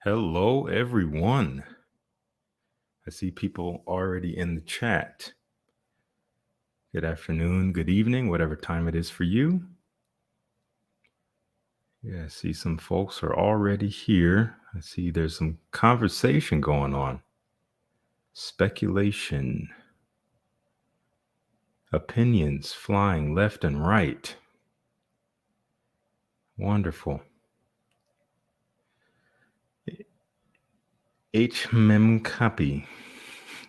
Hello, everyone. I see people already in the chat. Good afternoon, good evening, whatever time it is for you. Yeah, I see some folks are already here. I see there's some conversation going on, speculation, opinions flying left and right. Wonderful. H. Mem Copy.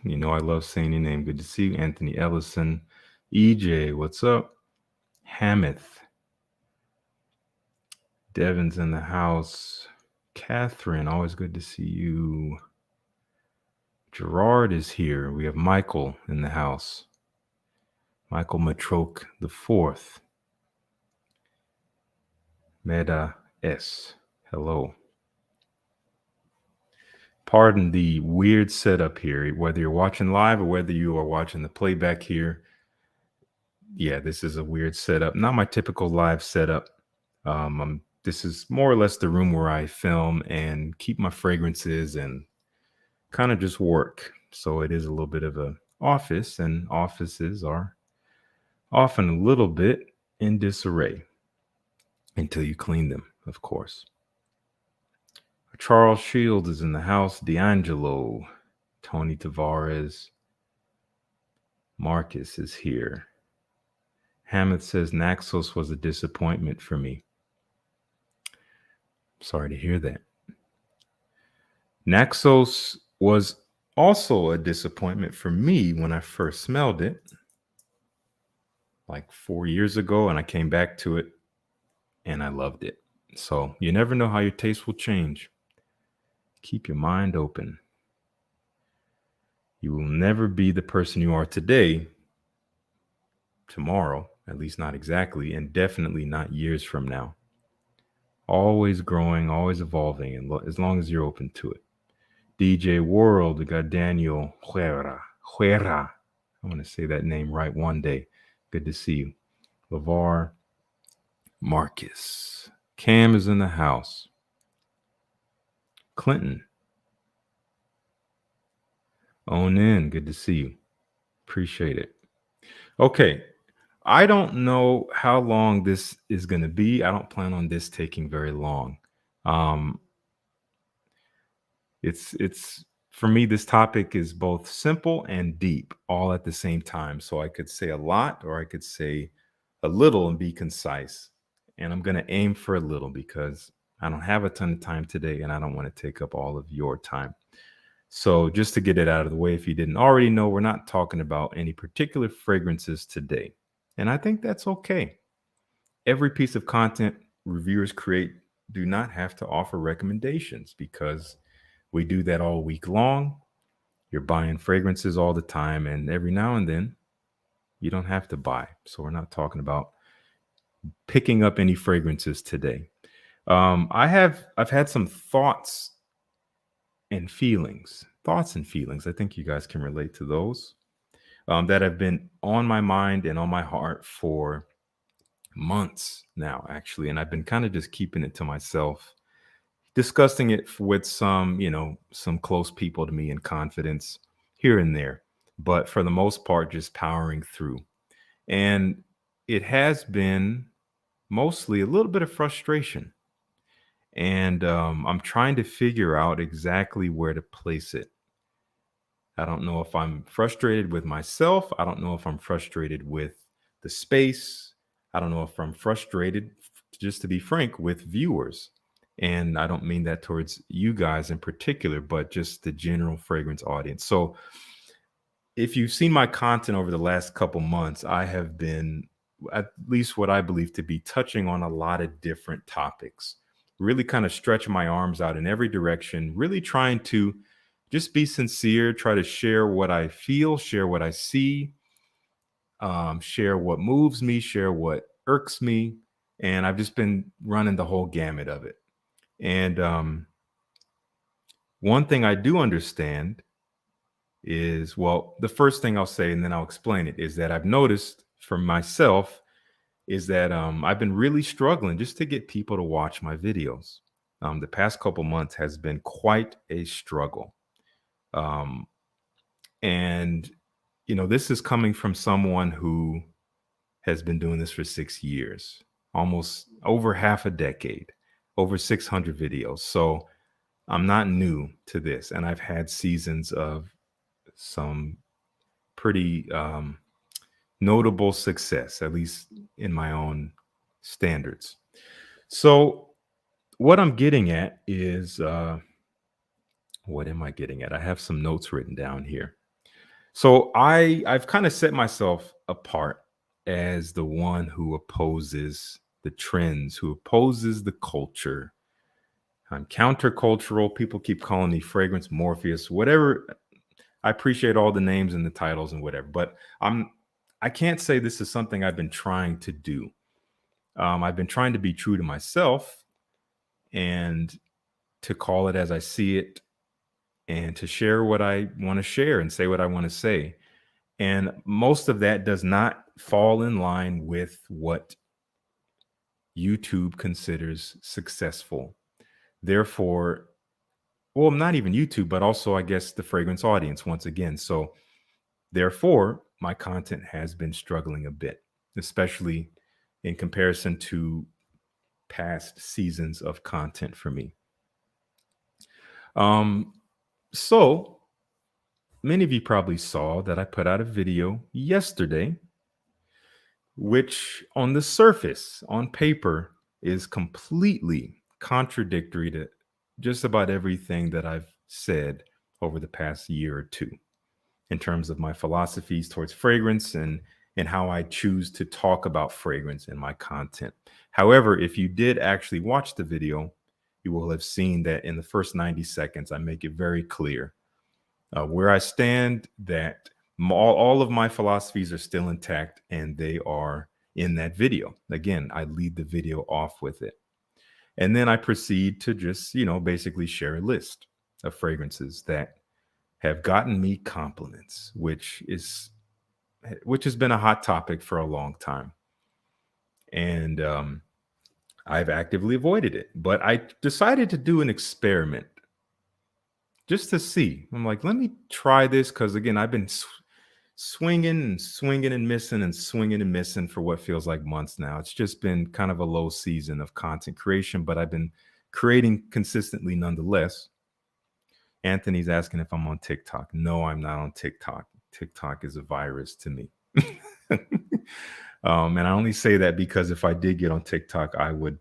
You know, I love saying your name. Good to see you, Anthony Ellison. EJ, what's up? Hameth. Devin's in the house. Catherine, always good to see you. Gerard is here. We have Michael in the house. Michael Matroke the Fourth. Meda S. Hello. Pardon the weird setup here, whether you're watching live or whether you are watching the playback here. Yeah, this is a weird setup. Not my typical live setup. This is more or less the room where I film and keep my fragrances and kind of just work. So it is a little bit of a office, and offices are often a little bit in disarray until you clean them, of course. Charles Shields is in the house. D'Angelo, Tony Tavares, Marcus is here. Hammett says Naxos was a disappointment for me. Sorry to hear that. Naxos was also a disappointment for me when I first smelled it, like 4 years ago, and I came back to it and I loved it. So you never know how your taste will change. Keep your mind open. You will never be the person you are today, tomorrow, at least not exactly, and definitely not years from now. Always growing, always evolving, and as long as you're open to it. DJ World, we got Daniel Huera. I want to say that name right one day. Good to see you. LeVar Marcus. Cam is in the house. Clinton. Own in. Good to see you. Appreciate it. Okay. I don't know how long this is going to be. I don't plan on this taking very long. It's for me, this topic is both simple and deep all at the same time. So I could say a lot or I could say a little and be concise. And I'm going to aim for a little because I don't have a ton of time today and I don't want to take up all of your time. So just to get it out of the way, if you didn't already know, we're not talking about any particular fragrances today. And I think that's okay. Every piece of content reviewers create do not have to offer recommendations because we do that all week long. You're buying fragrances all the time, and every now and then you don't have to buy. So we're not talking about picking up any fragrances today. I've had some thoughts and feelings. I think you guys can relate to those that have been on my mind and on my heart for months now, actually. And I've been kind of just keeping it to myself, discussing it with some close people to me in confidence here and there. But for the most part, just powering through. And it has been mostly a little bit of frustration. And I'm trying to figure out exactly where to place it. I don't know if I'm frustrated with myself. I don't know if I'm frustrated with the space. I don't know if I'm frustrated, just to be frank, with viewers. And I don't mean that towards you guys in particular, but just the general fragrance audience. So if you've seen my content over the last couple months, I have been, at least what I believe to be, touching on a lot of different topics, really kind of stretching my arms out in every direction, really trying to just be sincere, try to share what I feel, share what I see, share what moves me, share what irks me. And I've just been running the whole gamut of it. And one thing I do understand is, well, the first thing I'll say, and then I'll explain it, is that I've noticed for myself is that I've been really struggling just to get people to watch my videos. the past couple months has been quite a struggle. Um, and, this is coming from someone who has been doing this for 6 years, almost over half a decade, over 600 videos. So I'm not new to this. And I've had seasons of some pretty notable success, at least in my own standards. So, what I'm getting at is what am I getting at? I have some notes written down here. So I've kind of set myself apart as the one who opposes the trends, who opposes the culture. I'm countercultural. People keep calling me fragrance Morpheus, whatever. I appreciate all the names and the titles and whatever, but I can't say this is something I've been trying to do. I've been trying to be true to myself and to call it as I see it and to share what I want to share and say what I want to say. And most of that does not fall in line with what YouTube considers successful. Therefore, well, not even YouTube, but also, I guess, the fragrance audience once again. So, therefore, my content has been struggling a bit, especially in comparison to past seasons of content for me. Um, so many of you probably saw that I put out a video yesterday, which on the surface, on paper, is completely contradictory to just about everything that I've said over the past year or two in terms of my philosophies towards fragrance and how I choose to talk about fragrance in my content. However, if you did actually watch the video, you will have seen that in the first 90 seconds, I make it very clear where I stand, that all of my philosophies are still intact and they are in that video. Again, I lead the video off with it. And then I proceed to just, basically share a list of fragrances that have gotten me compliments, which has been a hot topic for a long time. And I've actively avoided it. But I decided to do an experiment just to see. I'm like, let me try this because, again, I've been swinging and swinging and missing and swinging and missing for what feels like months now. It's just been kind of a low season of content creation, but I've been creating consistently nonetheless. Anthony's asking if I'm on TikTok. No, I'm not on TikTok. TikTok is a virus to me. And I only say that because if I did get on TikTok, I would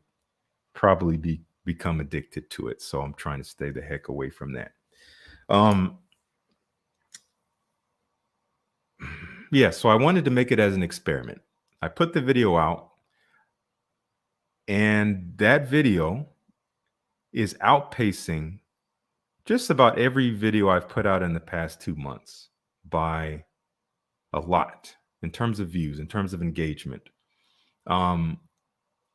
probably become addicted to it. So I'm trying to stay the heck away from that. Yeah, so I wanted to make it as an experiment. I put the video out, and that video is outpacing just about every video I've put out in the past 2 months by a lot in terms of views, in terms of engagement. And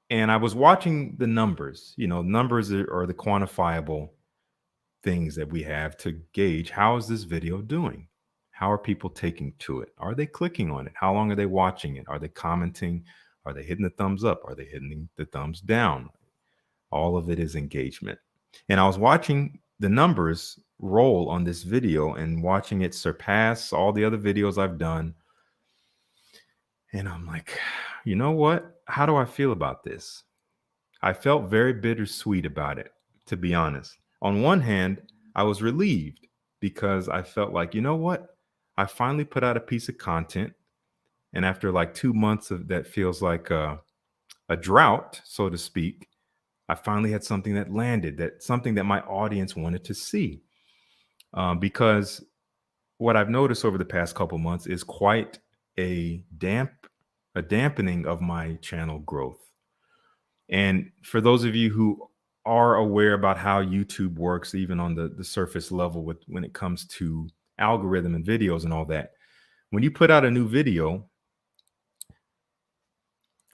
I was watching the numbers. Numbers are the quantifiable things that we have to gauge how is this video doing? How are people taking to it? Are they clicking on it? How long are they watching it? Are they commenting? Are they hitting the thumbs up? Are they hitting the thumbs down? All of it is engagement. And I was watching the numbers roll on this video and watching it surpass all the other videos I've done. And I'm like, you know what? How do I feel about this? I felt very bittersweet about it, to be honest. On one hand, I was relieved because I felt like, you know what? I finally put out a piece of content. And after like 2 months of that feels like a drought, so to speak, I finally had something that landed, that something that my audience wanted to see. Because what I've noticed over the past couple months is quite a dampening of my channel growth. And for those of you who are aware about how YouTube works, even on the surface level when it comes to algorithm and videos and all that, when you put out a new video,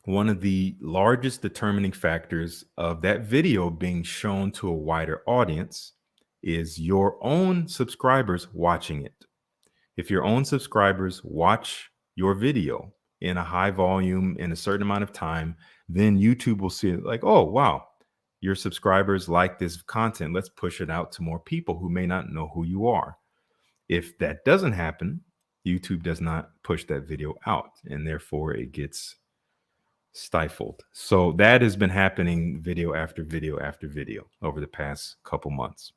one of the largest determining factors of that video being shown to a wider audience is your own subscribers watching it. If your own subscribers watch your video in a high volume in a certain amount of time, then YouTube will see it like, oh, wow, your subscribers like this content. Let's push it out to more people who may not know who you are. If that doesn't happen, YouTube does not push that video out, and therefore it gets stifled. So that has been happening video after video after video over the past couple months,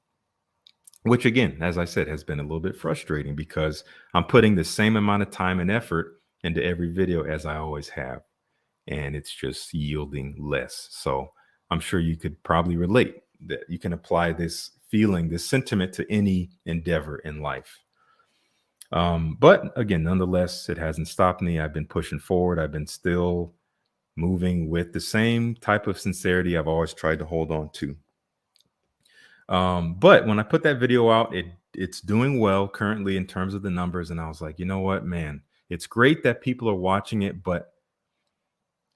which again, as I said, has been a little bit frustrating because I'm putting the same amount of time and effort into every video as I always have, and it's just yielding less. So I'm sure you could probably relate that you can apply this feeling, this sentiment to any endeavor in life. But again, nonetheless, it hasn't stopped me. I've been pushing forward. I've been still moving with the same type of sincerity I've always tried to hold on to. But when I put that video out, it's doing well currently in terms of the numbers. And I was like, you know what, man, it's great that people are watching it, but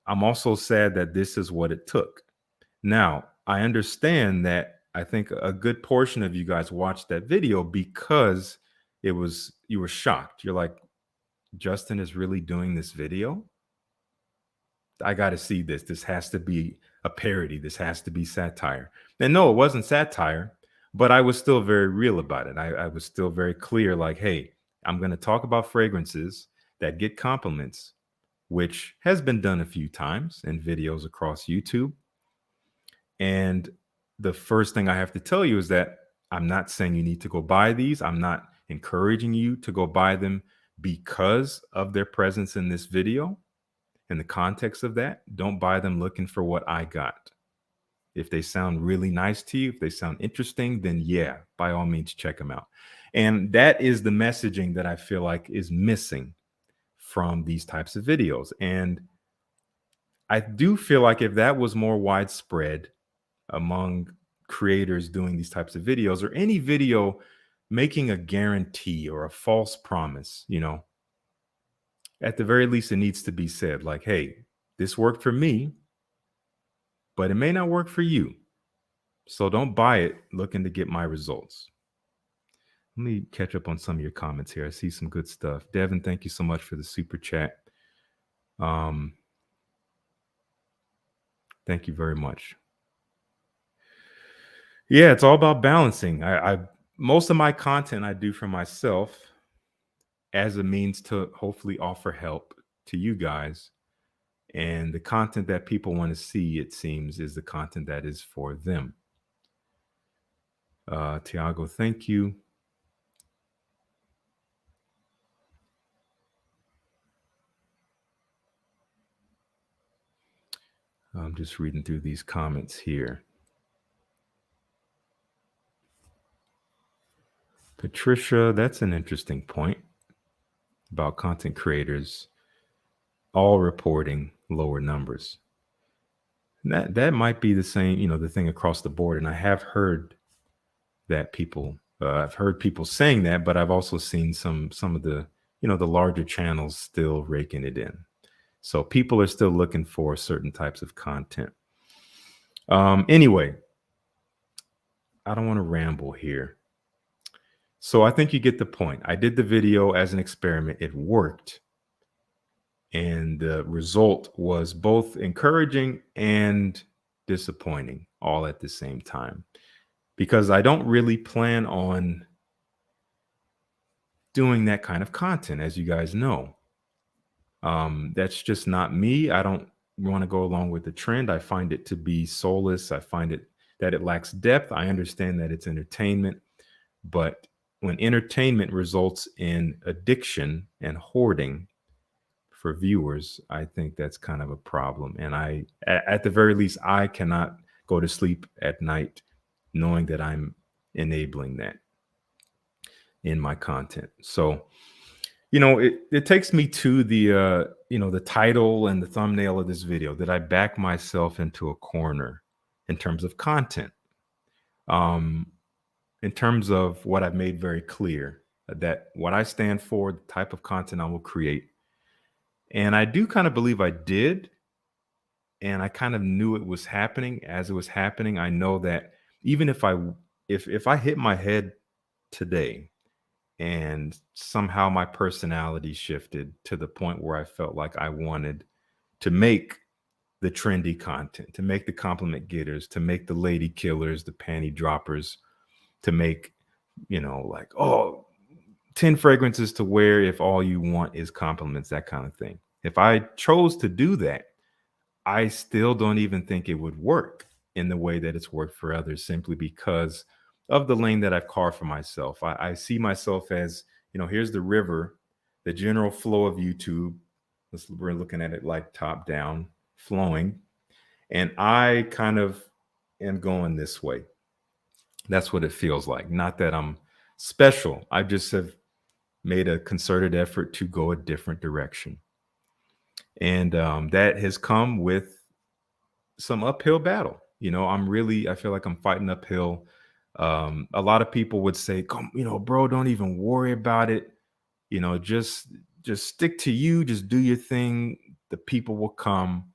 I'm also sad that this is what it took. Now, I understand that I think a good portion of you guys watched that video because you were shocked. You're like, Justin is really doing this video? I got to see this. This has to be a parody. This has to be satire. And no, it wasn't satire, but I was still very real about it. I was still very clear, like, hey, I'm going to talk about fragrances that get compliments, which has been done a few times in videos across YouTube. And the first thing I have to tell you is that I'm not saying you need to go buy these. I'm not encouraging you to go buy them because of their presence in this video. In the context of that, don't buy them looking for what I got. If they sound really nice to you, if they sound interesting, then yeah, by all means, check them out. And that is the messaging that I feel like is missing from these types of videos. And I do feel like if that was more widespread among creators doing these types of videos, or any video making a guarantee or a false promise, at the very least, it needs to be said like, hey, this worked for me, but it may not work for you. So don't buy it looking to get my results. Let me catch up on some of your comments here. I see some good stuff. Devin, thank you so much for the super chat. Thank you very much. Yeah, it's all about balancing. I most of my content I do for myself as a means to hopefully offer help to you guys. And the content that people want to see, it seems, is the content that is for them. Tiago, thank you. I'm just reading through these comments here. Patricia, that's an interesting point about content creators all reporting lower numbers. That might be the same, the thing across the board. And I have heard that I've heard people saying that, but I've also seen some of the, the larger channels still raking it in. So people are still looking for certain types of content. Anyway, I don't want to ramble here. So I think you get the point. I did the video as an experiment. It worked. And the result was both encouraging and disappointing all at the same time, because I don't really plan on doing that kind of content, as you guys know. That's just not me. I don't want to go along with the trend. I find it to be soulless. I find it that it lacks depth. I understand that it's entertainment, but when entertainment results in addiction and hoarding for viewers, I think that's kind of a problem. And at the very least, I cannot go to sleep at night knowing that I'm enabling that in my content. So, it takes me to the, the title and the thumbnail of this video, that I back myself into a corner in terms of content. In terms of what I've made very clear, that what I stand for, the type of content I will create. And I do kind of believe I did. And I kind of knew it was happening as it was happening. I know that even if I hit my head today and somehow my personality shifted to the point where I felt like I wanted to make the trendy content, to make the compliment getters, to make the lady killers, the panty droppers, to make, like, oh, 10 fragrances to wear if all you want is compliments, that kind of thing. If I chose to do that, I still don't even think it would work in the way that it's worked for others, simply because of the lane that I've carved for myself. I see myself as, here's the river, the general flow of YouTube. We're looking at it like top down, flowing. And I kind of am going this way. That's what it feels like. Not that I'm special. I just have made a concerted effort to go a different direction. And that has come with some uphill battle. I feel like I'm fighting uphill. A lot of people would say, come, bro, don't even worry about it. Just stick to you, just do your thing. The people will come.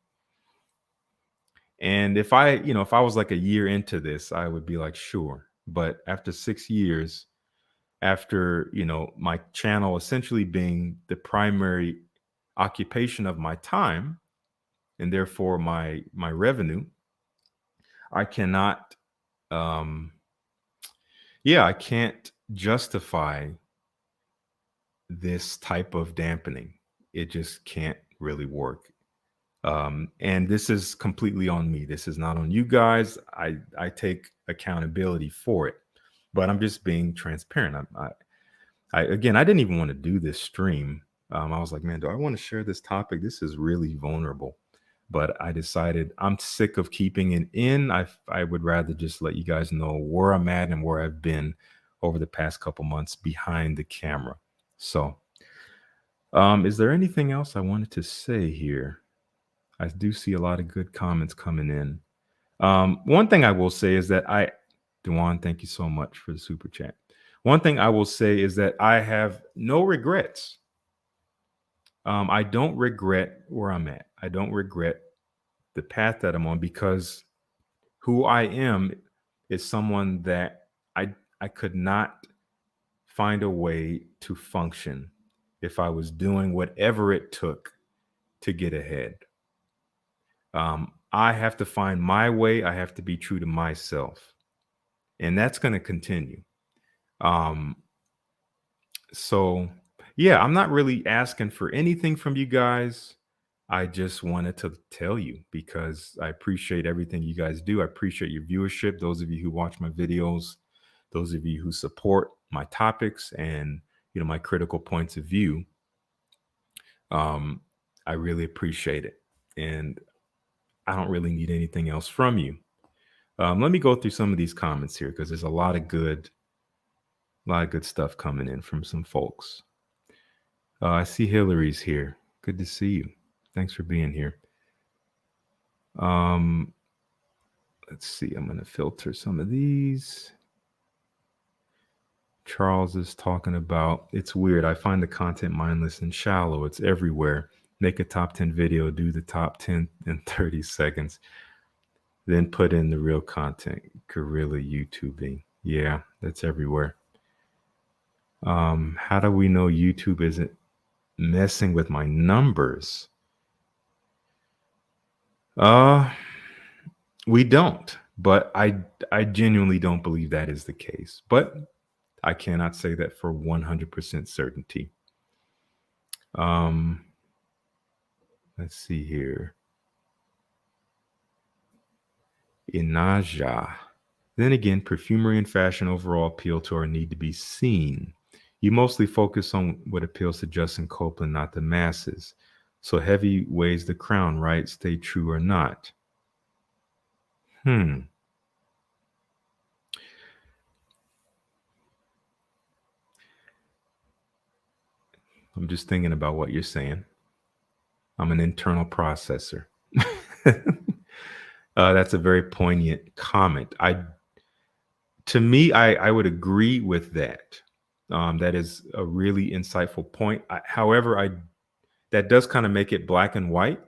And if I was like a year into this, I would be like, sure. But after 6 years, after, my channel essentially being the primary occupation of my time, and therefore my revenue, I cannot, I can't justify this type of dampening. It just can't really work. And this is completely on me. This is not on you guys. I take accountability for it, but I'm just being transparent. I didn't even want to do this stream. I was like, man, do I want to share this topic? This is really vulnerable. But I decided I'm sick of keeping it in. I would rather just let you guys know where I'm at and where I've been over the past couple months behind the camera. So, is there anything else I wanted to say here? I do see a lot of good comments coming in. One thing I will say is that Dewan, thank you so much for the super chat. One thing I will say is that I have no regrets. I don't regret where I'm at. I don't regret the path that I'm on, because who I am is someone that I could not find a way to function if I was doing whatever it took to get ahead. I have to find my way. I have to be true to myself, and that's going to continue. So yeah, I'm not really asking for anything from you guys. I just wanted to tell you because I appreciate everything you guys do. I appreciate your viewership. Those of you who watch my videos, those of you who support my topics and my critical points of view. I really appreciate it, and I don't really need anything else from you. Let me go through some of these comments here because there's a lot of good stuff coming in from some folks. I see Hillary's here. Good to see you. Thanks for being here. Let's see. I'm going to filter some of these. Charles is talking about, it's weird. I find the content mindless and shallow. It's everywhere. Make a top 10 video, do the top 10 in 30 seconds, then put in the real content. Guerrilla YouTubing. Yeah, that's everywhere. How do we know YouTube isn't messing with my numbers? We don't, but I genuinely don't believe that is the case. But I cannot say that for 100% certainty. Let's see here. Inaja. Then again, perfumery and fashion overall appeal to our need to be seen. You mostly focus on what appeals to Justin Copeland, not the masses. So heavy weighs the crown, right? Stay true or not. I'm just thinking about what you're saying. I'm an internal processor. That's a very poignant comment. To me, I would agree with that. That is a really insightful point. However, that does kind of make it black and white.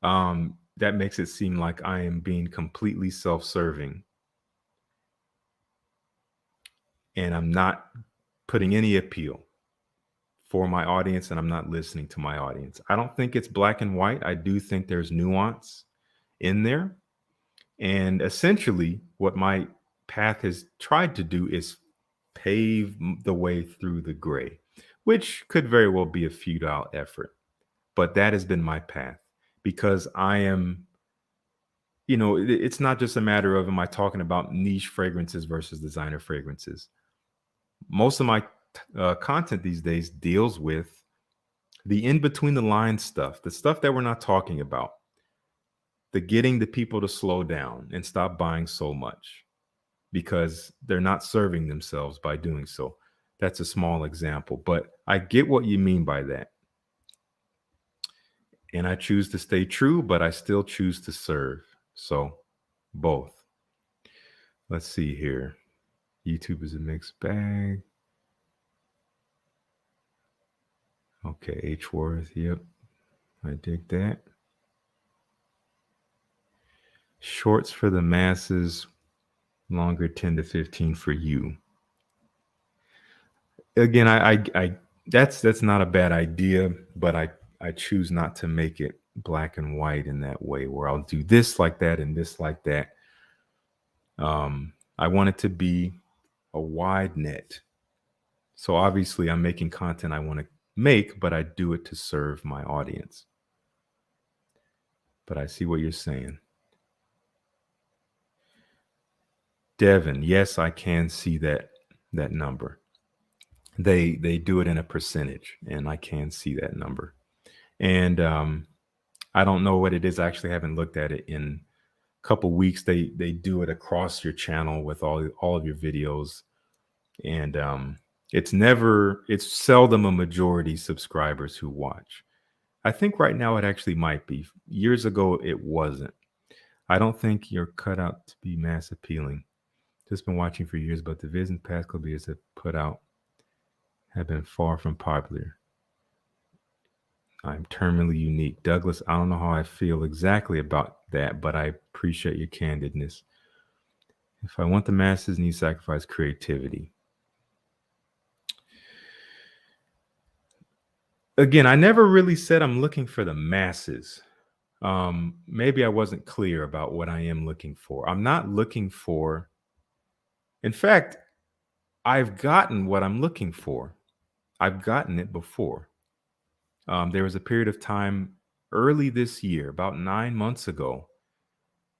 That makes it seem like I am being completely self-serving, and I'm not putting any appeal for my audience and I'm not listening to my audience. I don't think it's black and white. I do think there's nuance in there. And essentially, what my path has tried to do is pave the way through the gray, which could very well be a futile effort. But that has been my path because I am, it's not just a matter of am I talking about niche fragrances versus designer fragrances. Most of my content these days deals with the in between the line stuff, the stuff that we're not talking about, the getting the people to slow down and stop buying so much because they're not serving themselves by doing so. That's a small example, but I get what you mean by that. And I choose to stay true, but I still choose to serve. So both. Let's see here. YouTube is a mixed bag. Okay, H Worth. Yep. I dig that. Shorts for the masses, longer 10 to 15 for you. Again, I that's not a bad idea, but I choose not to make it black and white in that way where I'll do this like that and this like that. I want it to be a wide net. So obviously I'm making content I want to make, but I do it to serve my audience. But I see what you're saying. Devin, yes, I can see that number. They do it in a percentage, and I can see that number. And I don't know what it is. I actually haven't looked at it in a couple weeks. They do it across your channel with all of your videos, and it's seldom a majority subscribers who watch. I think right now it actually might be. Years ago it wasn't. I don't think you're cut out to be mass appealing. Just been watching for years, but the vision past couple years have put out have been far from popular. I'm terminally unique. Douglas, I don't know how I feel exactly about that, but I appreciate your candidness. If I want the masses, need to sacrifice creativity. Again, I never really said I'm looking for the masses. Maybe I wasn't clear about what I am looking for. I'm not looking for, in fact, I've gotten what I'm looking for. I've gotten it before. There was a period of time early this year, about 9 months ago,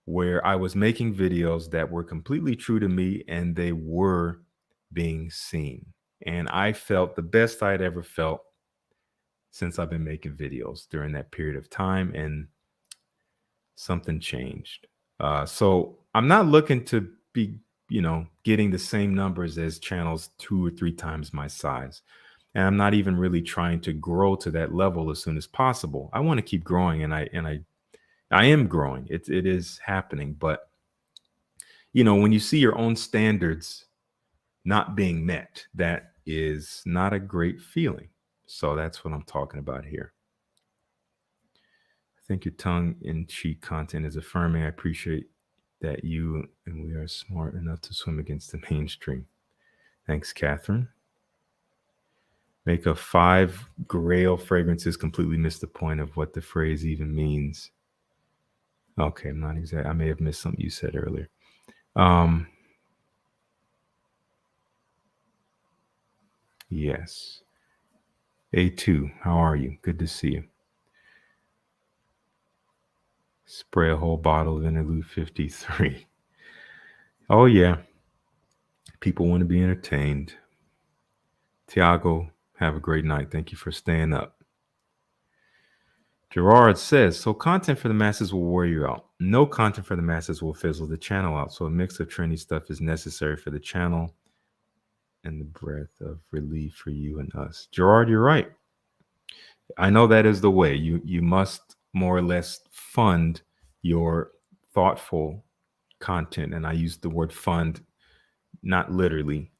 where I was making videos that were completely true to me and they were being seen. And I felt the best I'd ever felt since I've been making videos during that period of time, and something changed. So I'm not looking to be, getting the same numbers as channels 2 or 3 times my size. And I'm not even really trying to grow to that level as soon as possible. I want to keep growing, and I am growing. It is happening, but when you see your own standards not being met, that is not a great feeling. So that's what I'm talking about here. I think your tongue-in-cheek content is affirming. I appreciate that you and we are smart enough to swim against the mainstream. Thanks, Catherine. Make of 5 Grail fragrances, completely missed the point of what the phrase even means. Okay, I'm not exact. I may have missed something you said earlier. Yes. A2, how are you? Good to see you. Spray a whole bottle of Interlude 53. Oh, yeah. People want to be entertained. Tiago, have a great night. Thank you for staying up. Gerard says, so content for the masses will wear you out. No content for the masses will fizzle the channel out. So a mix of trendy stuff is necessary for the channel and the breath of relief for you and us. Gerard, you're right. I know that is the way. You must more or less fund your thoughtful content. And I use the word fund, not literally,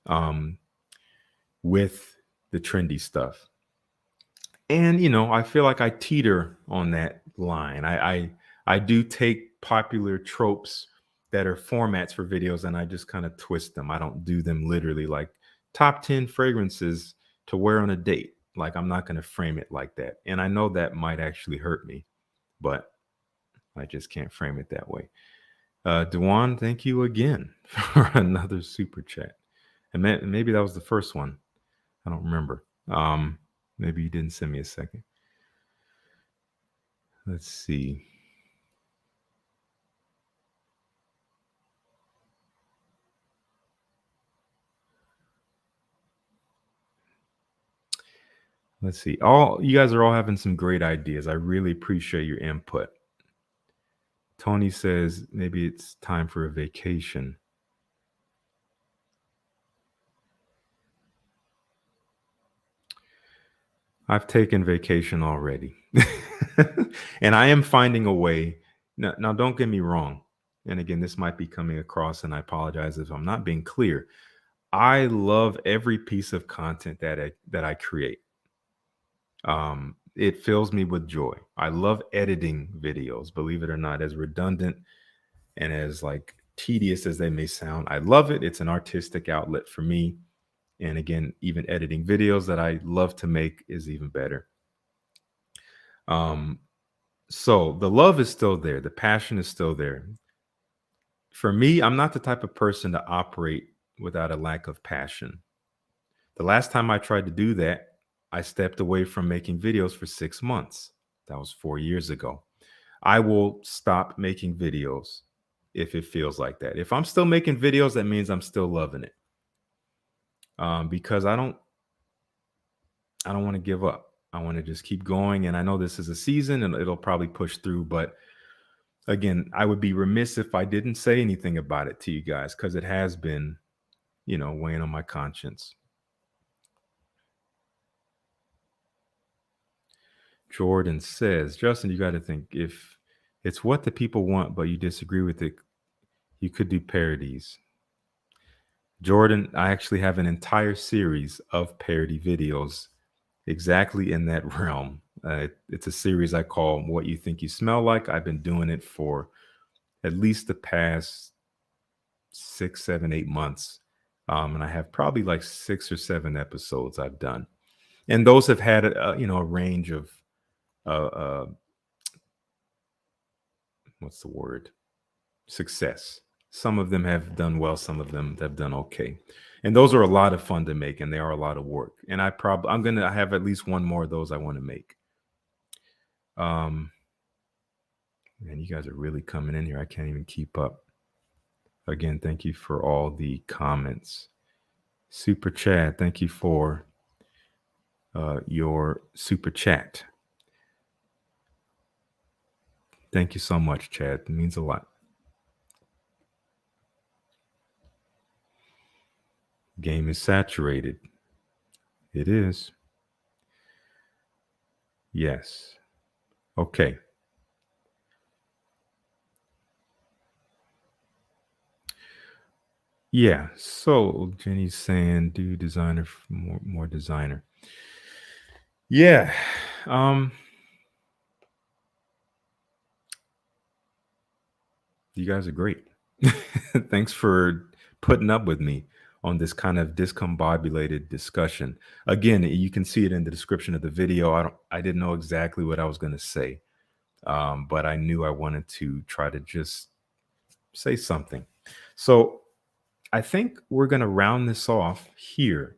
with the trendy stuff. And, I feel like I teeter on that line. I do take popular tropes that are formats for videos and I just kind of twist them. I don't do them literally like top 10 fragrances to wear on a date. Like, I'm not going to frame it like that. And I know that might actually hurt me, but I just can't frame it that way. Dewan, thank you again for another super chat. And maybe that was the first one. I don't remember. Maybe you didn't send me a second. Let's see. Let's see. All you guys are all having some great ideas. I really appreciate your input. Tony says maybe it's time for a vacation. I've taken vacation already. And I am finding a way. Now, don't get me wrong. And again, this might be coming across, and I apologize if I'm not being clear. I love every piece of content that I create. It fills me with joy. I love editing videos, believe it or not, as redundant and as like tedious as they may sound. I love it. It's an artistic outlet for me. And again, even editing videos that I love to make is even better. So the love is still there. The passion is still there. For me, I'm not the type of person to operate without a lack of passion. The last time I tried to do that, I stepped away from making videos for 6 months. That was 4 years ago. I will stop making videos if it feels like that. If I'm still making videos, that means I'm still loving it. Because I don't want to give up. I want to just keep going. And I know this is a season and it'll probably push through. But again, I would be remiss if I didn't say anything about it to you guys, because it has been, weighing on my conscience. Jordan says, Justin, you got to think, if it's what the people want, but you disagree with it, you could do parodies. Jordan, I actually have an entire series of parody videos exactly in that realm. It's a series I call What You Think You Smell Like. I've been doing it for at least the past 6, 7, 8 months. And I have probably like 6 or 7 episodes I've done. And those have had a range of what's the word? Success. Some of them have done well, some of them have done okay. And those are a lot of fun to make, and they are a lot of work. And I'm gonna have at least one more of those I want to make. Man, you guys are really coming in here. I can't even keep up. Again, thank you for all the comments. Super Chat, thank you for your super chat. Thank you so much, Chad. It means a lot. Game is saturated. It is. Yes. Okay. Yeah. So Jenny's saying, do designer more designer. Yeah. You guys are great. Thanks for putting up with me on this kind of discombobulated discussion. Again, you can see it in the description of the video. I didn't know exactly what I was going to say, but I knew I wanted to try to just say something. So I think we're going to round this off here.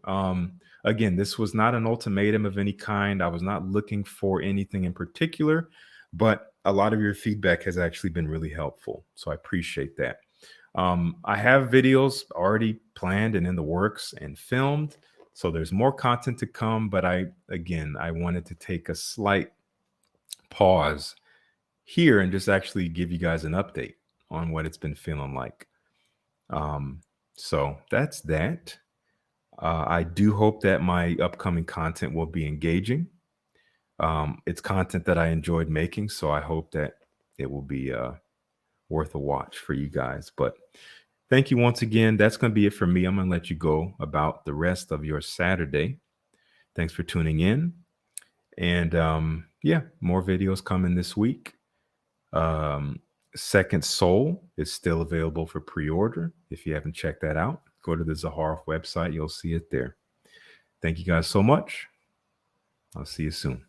Again, this was not an ultimatum of any kind. I was not looking for anything in particular, but a lot of your feedback has actually been really helpful. So I appreciate that. I have videos already planned and in the works and filmed. So there's more content to come, but I wanted to take a slight pause here and just actually give you guys an update on what it's been feeling like. So that's that. I do hope that my upcoming content will be engaging. It's content that I enjoyed making, so I hope that it will be worth a watch for you guys. But thank you once again. That's going to be it for me. I'm going to let you go about the rest of your Saturday. Thanks for tuning in. And more videos coming this week. Second Soul is still available for pre-order. If you haven't checked that out, go to the Zaharoff website. You'll see it there. Thank you guys so much. I'll see you soon.